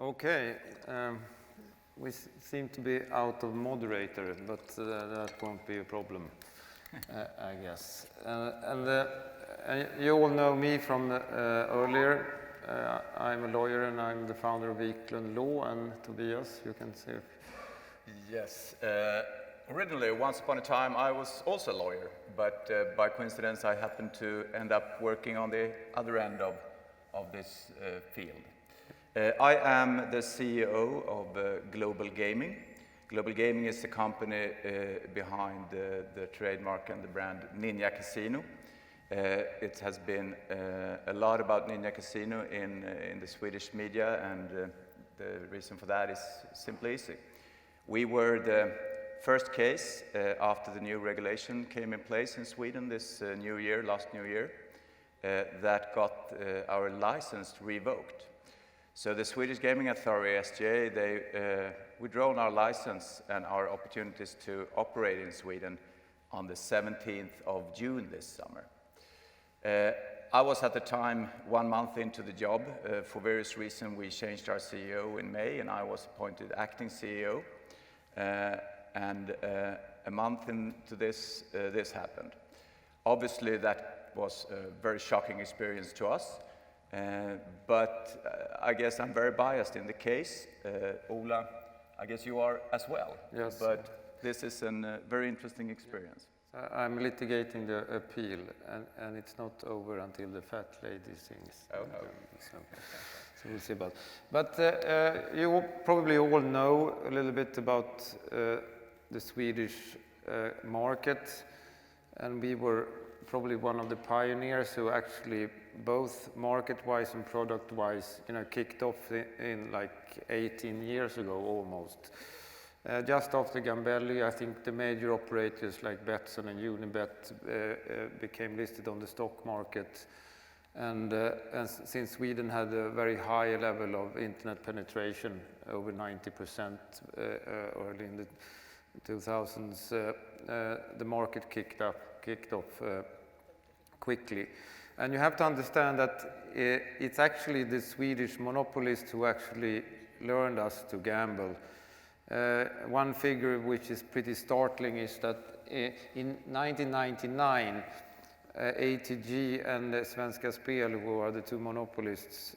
Okay, we seem to be out of moderator, but that won't be a problem, I guess. And you all know me from earlier. I'm a lawyer and I'm the founder of Wiklund Law, and Tobias, you can say. Yes, originally, once upon a time, I was also a lawyer, but by coincidence, I happened to end up working on the other end of this field. I am the CEO of Global Gaming. Global Gaming is the company behind the trademark and the brand Ninja Casino. It has been a lot about Ninja Casino in the Swedish media, and the reason for that is simply easy. We were the first case after the new regulation came in place in Sweden this last New Year, that got our license revoked. So the Swedish Gaming Authority, SGA, they withdrawn our license and our opportunities to operate in Sweden on the 17th of June this summer. I was at the time 1 month into the job. For various reasons, we changed our CEO in May, and I was appointed acting CEO. And a month into this, this happened. Obviously, that was a very shocking experience to us. But I guess I'm very biased in the case. Ola, I guess you are as well. Yes. But this is a very interesting experience. I'm litigating the appeal, and it's not over until the fat lady sings. Oh, no. So we'll see about. But you probably all know a little bit about the Swedish market, and we were probably one of the pioneers who actually, both market-wise and product-wise, kicked off in like 18 years ago almost. Just after Gambelli, I think the major operators like Betsson and Unibet became listed on the stock market. And since Sweden had a very high level of internet penetration, over 90% early in the 2000s, the market kicked off quickly. And you have to understand that it's actually the Swedish monopolists who actually learned us to gamble. One figure which is pretty startling is that in 1999, ATG and Svenska Spel, who are the two monopolists,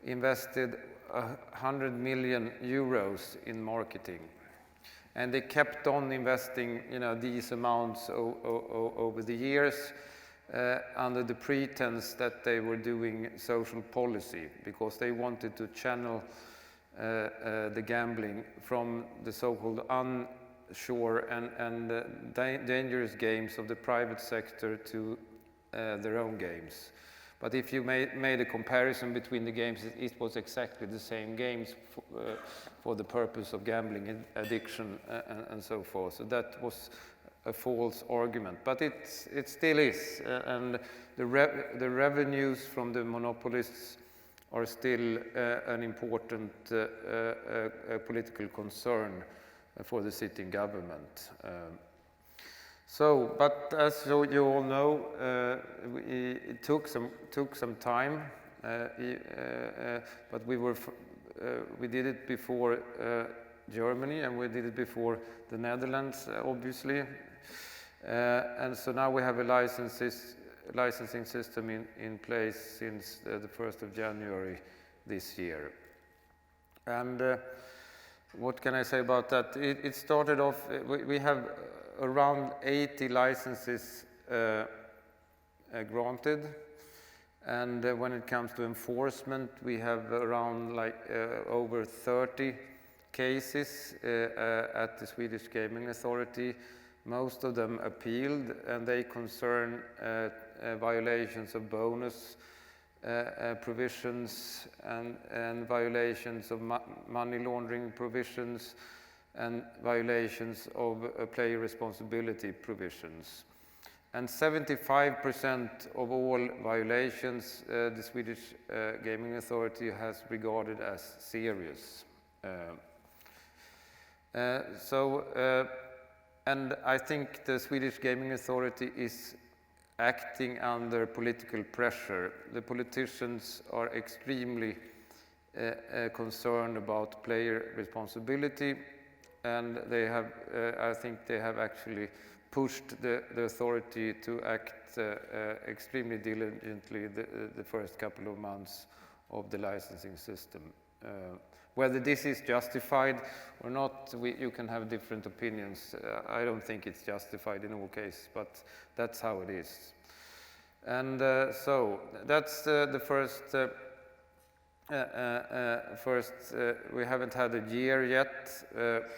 invested 100 million euros in marketing. And they kept on investing these amounts over the years under the pretense that they were doing social policy, because they wanted to channel the gambling from the so-called unsure and dangerous games of the private sector to their own games. But if you made a comparison between the games, it was exactly the same games for the purpose of gambling addiction and so forth. So that was a false argument, but it still is, and the revenues from the monopolists are still an important political concern for the sitting government. But as you all know, it took some time, but we did it before Germany, and we did it before the Netherlands, obviously. And so now we have a licensing system in place since the 1st of January this year. And what can I say about that? It started off, we have around 80 licenses granted, and when it comes to enforcement, we have around over 30 cases at the Swedish Gaming Authority. Most of them appealed, and they concern violations of bonus provisions and violations of money laundering provisions and violations of player responsibility provisions. And 75% of all violations the Swedish Gaming Authority has regarded as serious. And I think the Swedish Gaming Authority is acting under political pressure. The politicians are extremely concerned about player responsibility, and they have, I think they have actually pushed the authority to act extremely diligently the first couple of months of the licensing system. Whether this is justified or not, you can have different opinions. I don't think it's justified in all cases, but that's how it is. And so that's the first. We haven't had a year yet,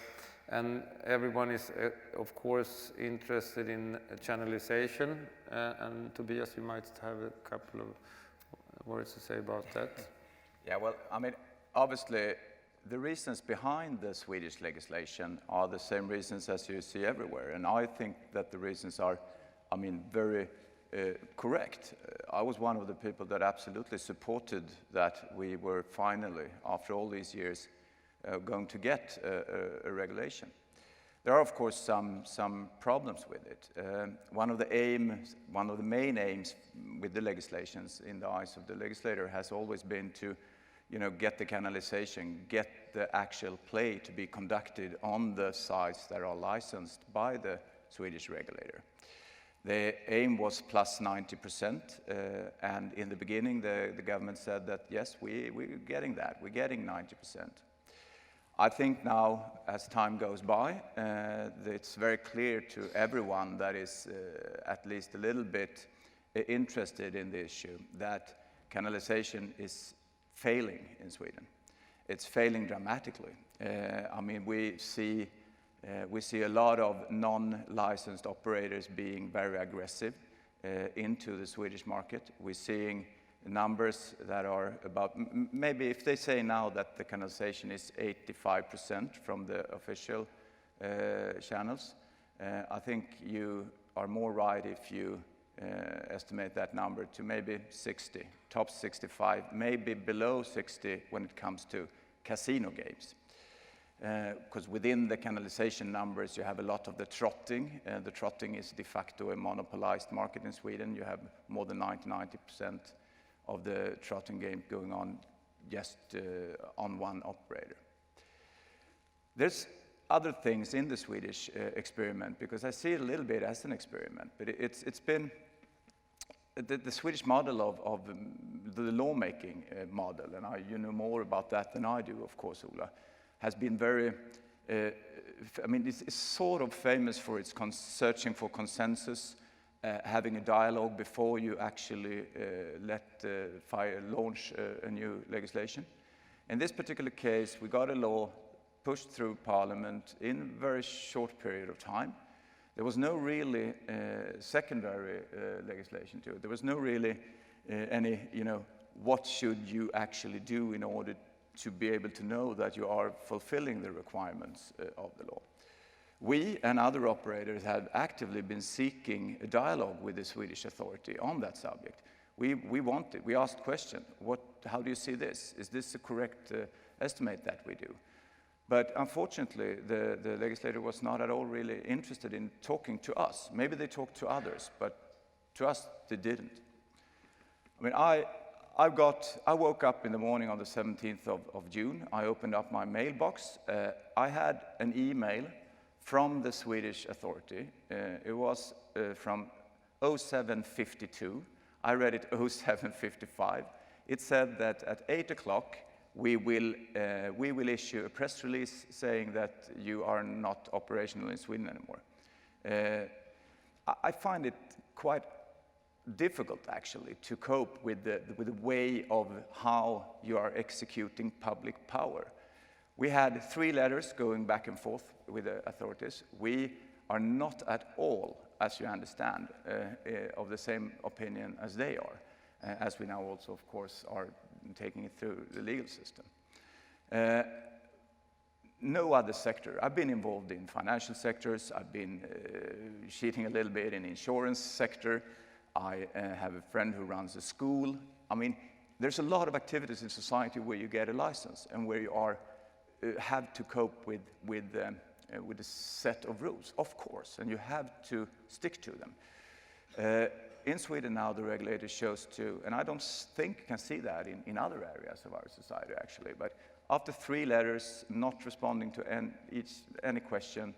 and everyone is, of course, interested in channelization. And Tobias, you might have a couple of words to say about that. Yeah, well, I mean, obviously, the reasons behind the Swedish legislation are the same reasons as you see everywhere. And I think that the reasons are, I mean, very correct. I was one of the people that absolutely supported that we were finally, after all these years, going to get a regulation. There are, of course, some problems with it. One of the main aims with the legislations in the eyes of the legislator has always been to, get the canalization, get the actual play to be conducted on the sites that are licensed by the Swedish regulator. The aim was plus 90%, and in the beginning the government said that yes, we're getting that, we're getting 90%. I think now, as time goes by, it's very clear to everyone that is at least a little bit interested in the issue that canalization is failing in Sweden. It's failing dramatically. I mean, we see a lot of non-licensed operators being very aggressive into the Swedish market. We're seeing numbers that are about, maybe if they say now that the canalization is 85% from the official channels, I think you are more right if you estimate that number to maybe 60, top 65, maybe below 60 when it comes to casino games. Because within the canalization numbers, you have a lot of the trotting. The trotting is de facto a monopolized market in Sweden. You have more than 90% of the trotting game going on just on one operator. There's other things in the Swedish experiment, because I see it a little bit as an experiment, but it's been the Swedish model of the lawmaking model, and you know more about that than I do, of course, Ola, has been very, I mean, it's sort of famous for its searching for consensus, having a dialogue before you actually launch a new legislation. In this particular case, we got a law pushed through Parliament in a very short period of time. There was no really secondary legislation to it. There was no really any, what should you actually do in order to be able to know that you are fulfilling the requirements of the law. We and other operators have actively been seeking a dialogue with the Swedish authority on that subject. We asked questions, how do you see this? Is this the correct estimate that we do? But unfortunately, the legislator was not at all really interested in talking to us. Maybe they talked to others, but to us, they didn't. I mean, I woke up in the morning on the 17th of June. I opened up my mailbox. I had an email from the Swedish authority. It was from 07:52. I read it 07:55. It said that at 8 o'clock, we will issue a press release saying that you are not operational in Sweden anymore. I find it quite difficult, actually, to cope with the way of how you are executing public power. We had 3 letters going back and forth with the authorities. We are not at all, as you understand, of the same opinion as they are, as we now also, of course, are taking it through the legal system. No other sector. I've been involved in financial sectors. I've been cheating a little bit in the insurance sector. I have a friend who runs a school. I mean, there's a lot of activities in society where you get a license and where you have to cope with a set of rules, of course, and you have to stick to them. in Sweden now the regulator chose to, and I don't think you can see that in other areas of our society actually, but after 3 letters not responding to any question,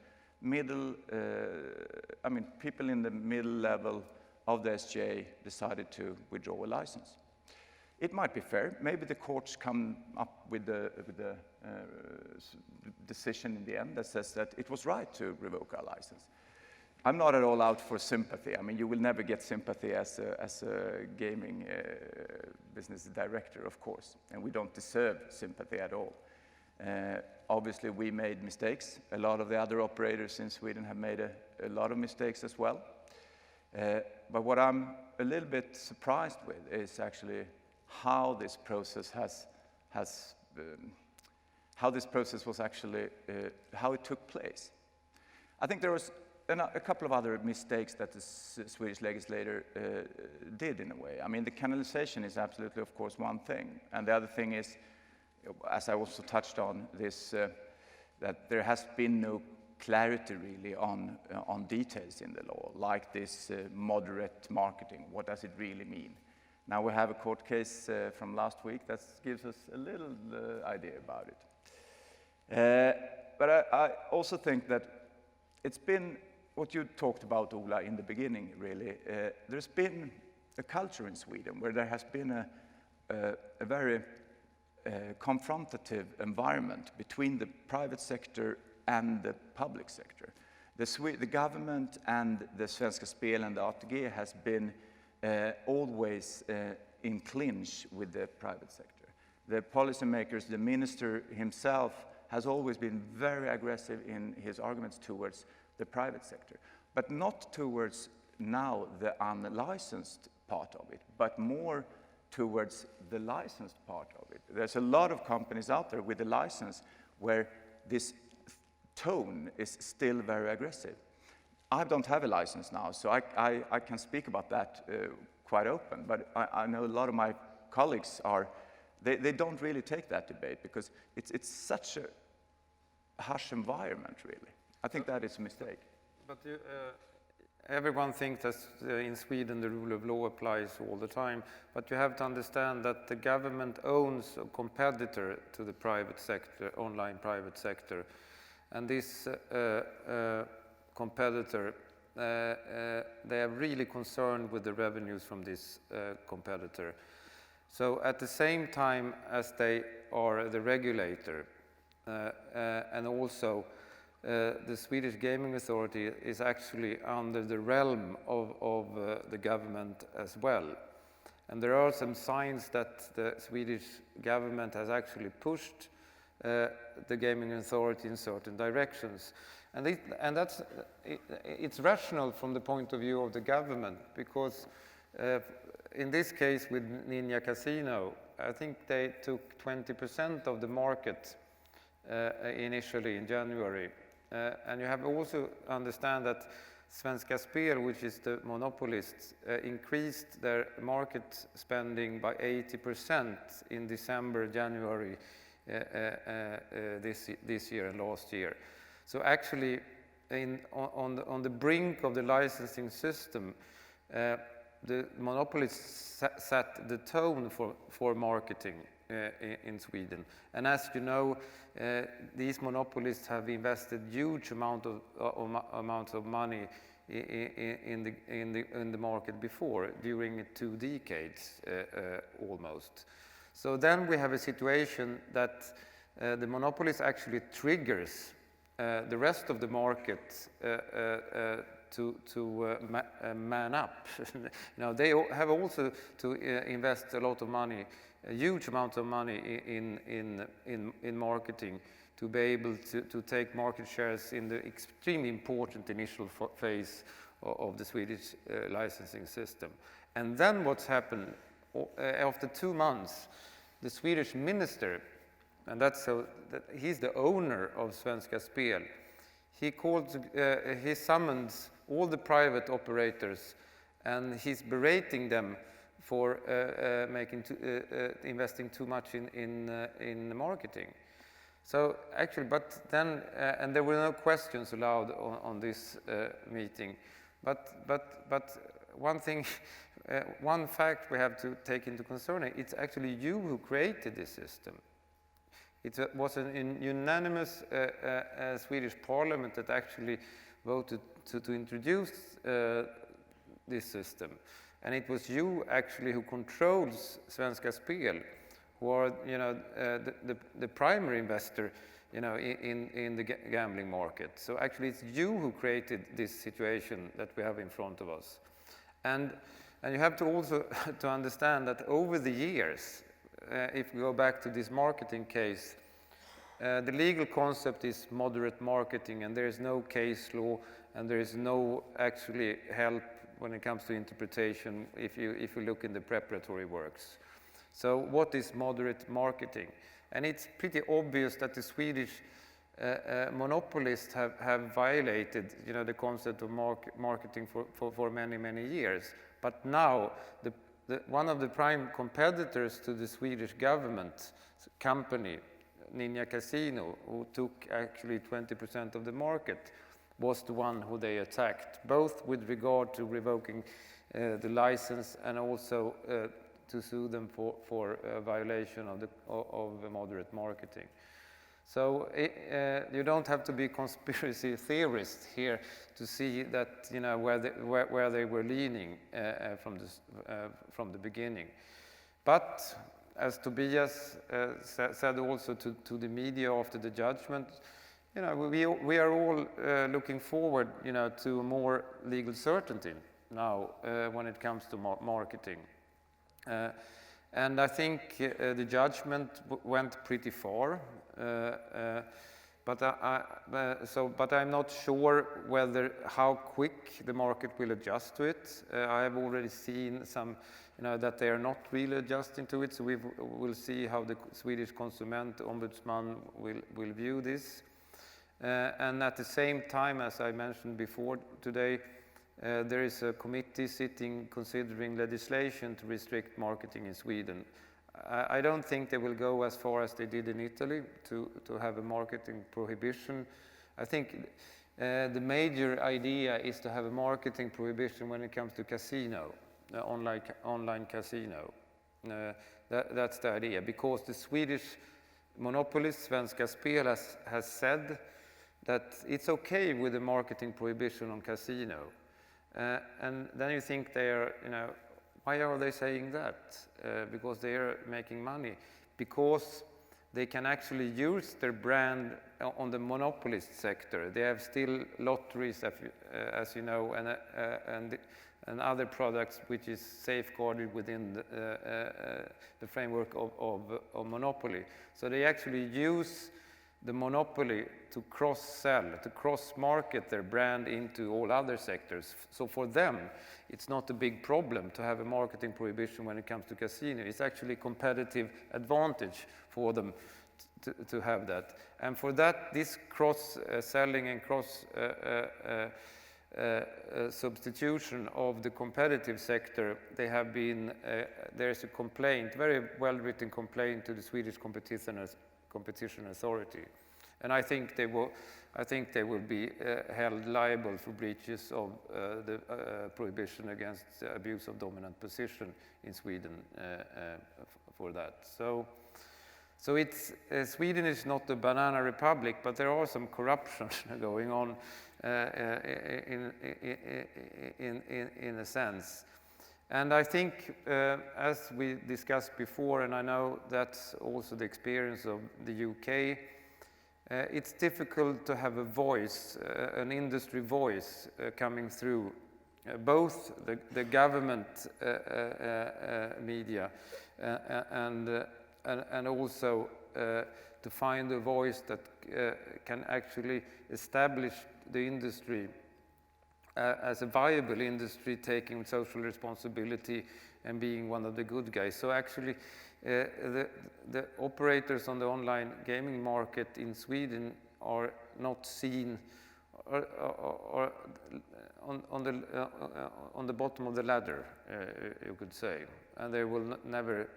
people in the middle level of the SGA decided to withdraw a license. It might be fair. Maybe the courts come up with the decision in the end that says that it was right to revoke our license. I'm not at all out for sympathy. I mean, you will never get sympathy as a gaming business director, of course, and we don't deserve sympathy at all. Obviously, we made mistakes. A lot of the other operators in Sweden have made a lot of mistakes as well. But what I'm a little bit surprised with is actually how this process was actually, how it took place. I think there was a couple of other mistakes that the Swedish legislator did in a way. I mean, the canalization is absolutely, of course, one thing. And the other thing is, as I also touched on this, that there has been no clarity really on details in the law, like this moderate marketing. What does it really mean? Now we have a court case from last week that gives us a little idea about it. But I also think that it's been what you talked about, Ola, in the beginning, really. There's been a culture in Sweden where there has been a very confrontative environment between the private sector and the public sector. The government and the Svenska Spel and the ATG has been always in clinch with the private sector. The policymakers, the minister himself, has always been very aggressive in his arguments towards the private sector, but not towards now the unlicensed part of it, but more towards the licensed part of it. There's a lot of companies out there with a license where this tone is still very aggressive. I don't have a license now, so I can speak about that quite open, but I know a lot of my colleagues they don't really take that debate because it's such a harsh environment, really. I think that is a mistake. But everyone thinks that in Sweden the rule of law applies all the time, but you have to understand that the government owns a competitor to the private sector, online private sector, and this competitor, they are really concerned with the revenues from this competitor. So at the same time as they are the regulator, and also the Swedish Gaming Authority is actually under the realm of the government as well. And there are some signs that the Swedish government has actually pushed the Gaming Authority in certain directions. And it's rational from the point of view of the government, because in this case with Ninja Casino, I think they took 20% of the market initially in January. And you have also understand that Svenska Spel, which is the monopolist, increased their market spending by 80% in December, January this year and last year. So actually, on the brink of the licensing system, the monopolists set the tone for marketing in Sweden. And as you know, these monopolists have invested huge amounts of money in the market before, during 2 decades almost. So then we have a situation that the monopolist actually triggers the rest of the market to man up. Now they have also to invest a lot of money, a huge amount of money in marketing, to be able to take market shares in the extremely important initial phase of the Swedish licensing system. And then what's happened, after 2 months, the Swedish minister, and he's the owner of Svenska Spel, he summons all the private operators, and he's berating them for investing too much in marketing. So actually, but then, and there were no questions allowed on this meeting. But one thing, one fact we have to take into concern, it's actually you who created this system. It was a unanimous Swedish parliament that actually voted to introduce this system. And it was you actually who controls Svenska Spel, who are, you know, the primary investor, you know, in the gambling market. So actually it's you who created this situation that we have in front of us. And you have to also to understand that over the years, if we go back to this marketing case, the legal concept is moderate marketing, and there is no case law, and there is no actually help when it comes to interpretation if you look in the preparatory works. So what is moderate marketing? And it's pretty obvious that the Swedish monopolists have violated, you know, the concept of marketing for many years. But now, one of the prime competitors to the Swedish government company, Ninja Casino, who took actually 20% of the market, was the one who they attacked, both with regard to revoking the license and also to sue them for violation of the moderate marketing. So you don't have to be a conspiracy theorist here to see that, you know, where they were leaning from the beginning. But as Tobias said also to the media after the judgment, you know, we are all looking forward, you know, to more legal certainty now when it comes to marketing. And I think the judgment went pretty far, but I'm not sure how quick the market will adjust to it. I have already seen some, you know, that they are not really adjusting to it. So we'll see how the Swedish Konsumentombudsman will view this. And at the same time, as I mentioned before today, there is a committee sitting considering legislation to restrict marketing in Sweden. I don't think they will go as far as they did in Italy to have a marketing prohibition. I think the major idea is to have a marketing prohibition when it comes to casino, online casino. That's the idea, because the Swedish monopolist Svenska Spel has said that it's okay with a marketing prohibition on casino. And then you think they are, you know, why are they saying that? Because they are making money. Because they can actually use their brand on the monopolist sector. They have still lotteries, as you know, and other products which is safeguarded within the framework of monopoly. So they actually use the monopoly to cross-sell, to cross-market their brand into all other sectors. So for them, it's not a big problem to have a marketing prohibition when it comes to casino. It's actually a competitive advantage for them to have that. And for that, this cross-selling and cross-substitution of the competitive sector, they have been, there's a complaint, very well-written complaint to the Swedish Competition Authority, and I think they will be held liable for breaches of the prohibition against abuse of dominant position in Sweden for that. So it's Sweden is not a banana republic, but there are some corruption going on in a sense. And I think, as we discussed before, and I know that's also the experience of the UK, it's difficult to have a voice, an industry voice coming through both the government media and also to find a voice that can actually establish the industry as a viable industry, taking social responsibility and being one of the good guys. So actually, the operators on the online gaming market in Sweden are not seen or on the bottom of the ladder, you could say. And they will never,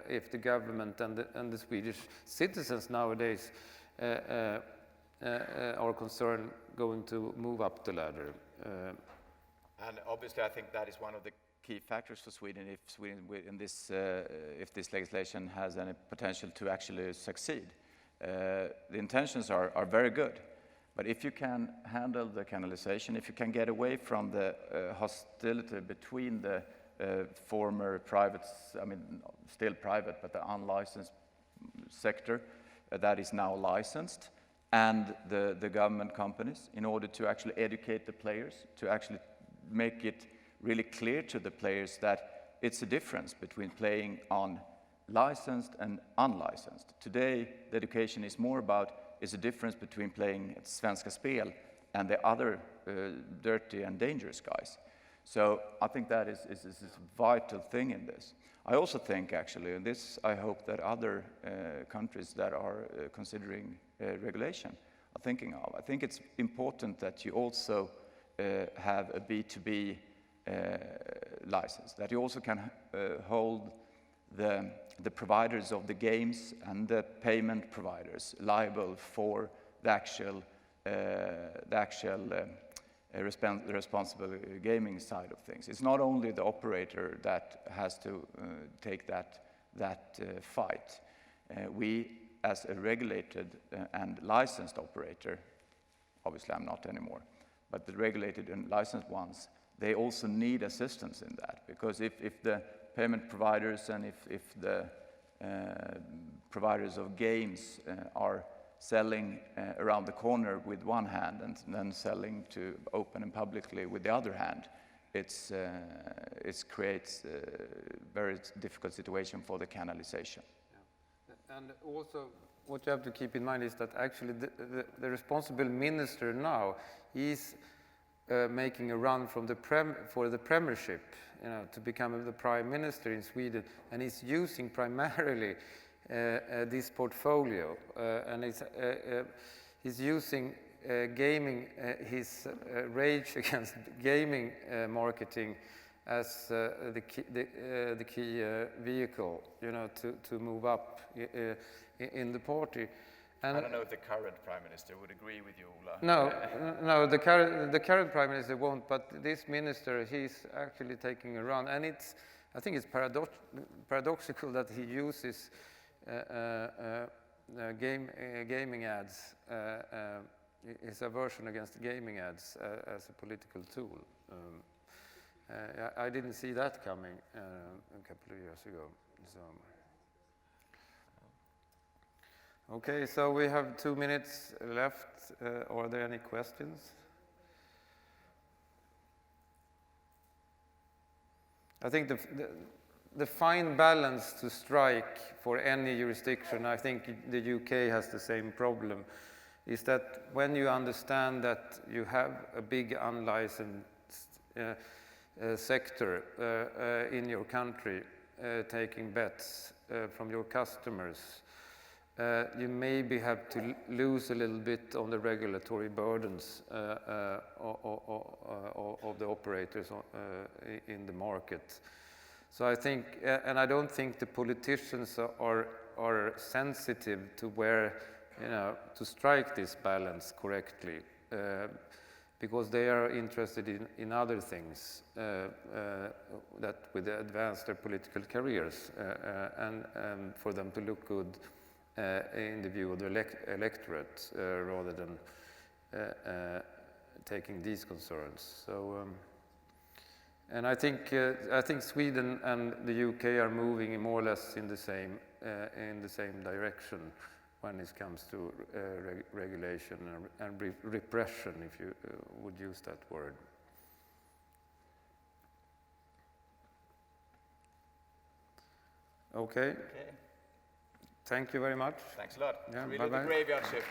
if the government and the Swedish citizens nowadays are concerned, going to move up the ladder. And obviously, I think that is one of the key factors for Sweden if if this legislation has any potential to actually succeed. The intentions are very good, but if you can handle the canalization, if you can get away from the hostility between the former private, I mean, still private, but the unlicensed sector that is now licensed, and the government companies, in order to actually educate the players, to actually make it really clear to the players that it's a difference between playing on licensed and unlicensed. Today, the education is more about is a difference between playing at Svenska Spel and the other dirty and dangerous guys. So I think that is a vital thing in this. I also think, actually, and this I hope that other countries that are considering regulation are thinking of. I think it's important that you also have a B2B license, that you also can hold the providers of the games and the payment providers liable for the actual responsible gaming side of things. It's not only the operator that has to take that fight. We, as a regulated and licensed operator, obviously I'm not anymore, but the regulated and licensed ones, they also need assistance in that, because if the payment providers and if the providers of games are selling around the corner with one hand and then selling to open and publicly with the other hand, it creates a very difficult situation for the canalization. Yeah. And also, what you have to keep in mind is that actually the responsible minister now is making a run from for the premiership, to become the prime minister in Sweden, and he's using primarily this portfolio, and he's using gaming, his rage against gaming marketing as the key vehicle, to move up in the party. And I don't know if the current Prime Minister would agree with you, Ola. No, the current Prime Minister won't, but this minister, he's actually taking a run. And I think it's paradoxical that he uses gaming ads, his aversion against gaming ads as a political tool. I didn't see that coming a couple of years ago. So. Okay, so we have 2 minutes left. Are there any questions? I think the fine balance to strike for any jurisdiction, I think the UK has the same problem, is that when you understand that you have a big unlicensed sector in your country taking bets from your customers, you maybe have to lose a little bit on the regulatory burdens of the operators in the market. So I think, and I don't think the politicians are sensitive to where, to strike this balance correctly, because they are interested in other things that would advance their political careers and for them to look good in the view of the electorate, rather than taking these concerns. So, and I think Sweden and the UK are moving more or less in the same direction when it comes to regulation and repression, if you would use that word. Okay. Thank you very much. Thanks a lot. Yeah, Really bye-bye. the graveyard shift.